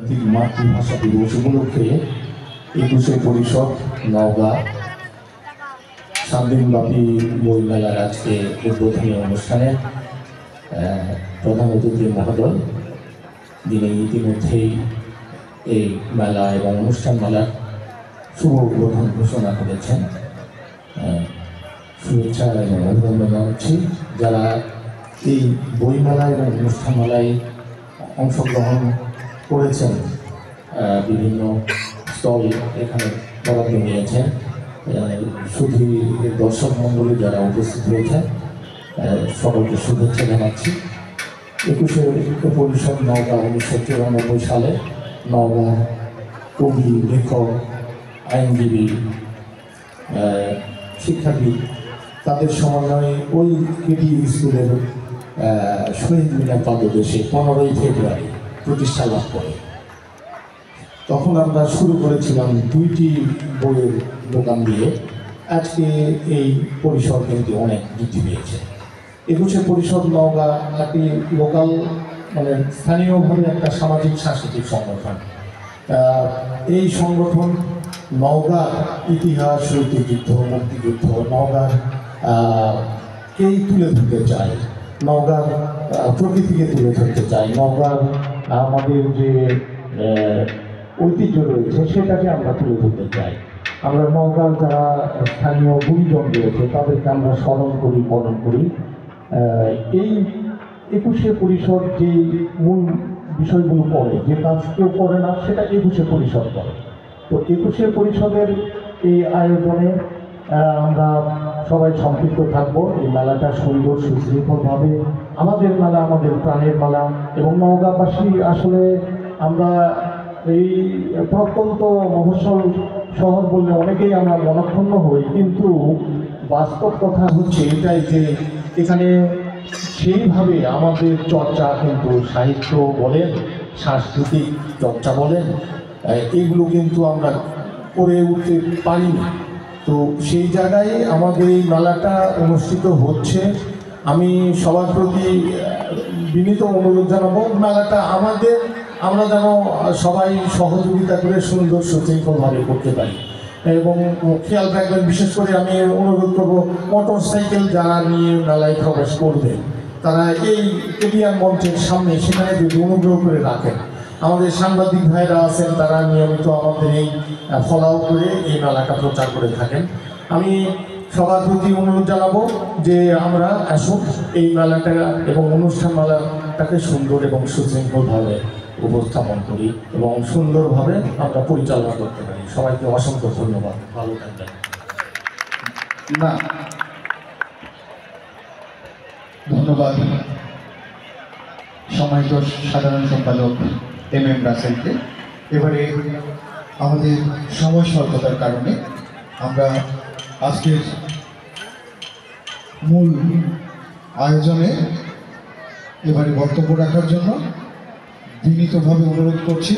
মাতৃভাষা দিবস উপলক্ষে 21শে পরিষদ নওগাঁ 7 দিনব্যাপী বই মেলার আজকে উদ্বোধনী অনুষ্ঠানে প্রধান অতিথি মহোদয় যিনি ইতিমধ্যেই এই মেলা এবং অনুষ্ঠান মেলার শুভ উদ্বোধন ঘোষণা করেছেন। শুভেচ্ছা এবং অভিনন্দন জানাচ্ছি যারা এই বইমেলা এবং অনুষ্ঠান মেলায় অংশগ্রহণ করেছেন, বিভিন্ন স্টল এখানে বরাদ্দ নিয়েছেন, শুধু দর্শক মণ্ডলী যারা উপস্থিত হয়েছেন সকলকে শুভেচ্ছা জানাচ্ছি। 21শে পরিষদ নওগাঁ 1994 সালে নওগাঁ কবি, লেখক, আইনজীবী, শিক্ষাবিদ তাদের সমন্বয়ে ওই কেডি স্কুলের শহীদ মিনার পাদদেশে 15ই ফেব্রুয়ারি প্রতিষ্ঠা লাভ করে। তখন আমরা শুরু করেছিলাম 2টি বইয়ের দোকান দিয়ে। আজকে এই পরিসর কিন্তু অনেক বৃদ্ধি পেয়েছে। 21শে পরিষদ নওগাঁ একটি লোকাল মানে স্থানীয়ভাবে একটা সামাজিক সাংস্কৃতিক সংগঠন। এই সংগঠন নওগাঁর ইতিহাস, ঐতিহ্য, মুক্তিযুদ্ধ, নওগাঁর কেই তুলে ধরতে চায়, নওগাঁর প্রকৃতিকে তুলে ধরতে চায়, নওগাঁর আমাদের যে ঐতিহ্য রয়েছে সেটাকে আমরা তুলে ধরতে চাই। আমরা নওগাঁর যারা স্থানীয় গুরুজন রয়েছে তাদেরকে আমরা স্মরণ করি, বরণ করি। এই 21শে পরিষদ যে মূল বিষয়গুলো করে, যে কাজ কেউ করে না সেটা 21শে পরিষদ করে। তো 21শে পরিষদের এই আয়োজনে আমরা সবাই সম্পৃক্ত থাকবো। এই মেলাটা সুন্দর সুশৃঙ্খলভাবে আমাদের মেলা, আমাদের প্রাণের মেলা। এবং নওগাঁবাসী আসলে আমরা এই প্রত্যন্ত মফস্বল শহর বললে অনেকেই আমরা মনক্ষুণ্ণ হই, কিন্তু বাস্তব কথা হচ্ছে এটাই যে এখানে সেইভাবে আমাদের চর্চা কিন্তু সাহিত্য বলেন, সাংস্কৃতিক চর্চা বলেন, এগুলো কিন্তু আমরা করে উঠতে পারিনি। তো সেই জায়গায় আমাদের এই মেলাটা অনুষ্ঠিত হচ্ছে। আমি সবার প্রতি বিনীত অনুরোধ জানাবো, মেলাটা আমরা যেন সবাই সহযোগিতা করে সুন্দর সুশৃঙ্খলভাবে করতে পারি। এবং খেয়াল রাখবেন, বিশেষ করে আমি অনুরোধ করব মোটর সাইকেল যারা নিয়ে মেলায় প্রবেশ করবে তারা এই কেবিয়ান মঞ্চের সামনে সেখানে যদি অনুগ্রহ করে রাখেন। আমাদের সাংবাদিক ভাইরা আছেন, তারা নিয়মিত আমাদের এই ফলো করে এই মেলাটা প্রচার করে থাকেন। আমি সবার প্রতি অনুরোধ জানাবো যে আমরা আসুন এই মেলাটা এবং অনুষ্ঠান মেলাটাকে সুন্দর এবং সুশৃঙ্খলভাবে উপস্থাপন করি এবং সুন্দরভাবে আমরা পরিচালনা করতে পারি। সবাইকে অসংখ্য ধন্যবাদ, ভালো থাকবেন। না, ধন্যবাদ সম্মানিত সাধারণ সম্পাদক MM রাসেলকে। এবারে আমাদের সময় স্বল্পতার কারণে আমরা আজকের মূল আয়োজনে এবারে বক্তব্য রাখার জন্য বিনীতভাবে অনুরোধ করছি।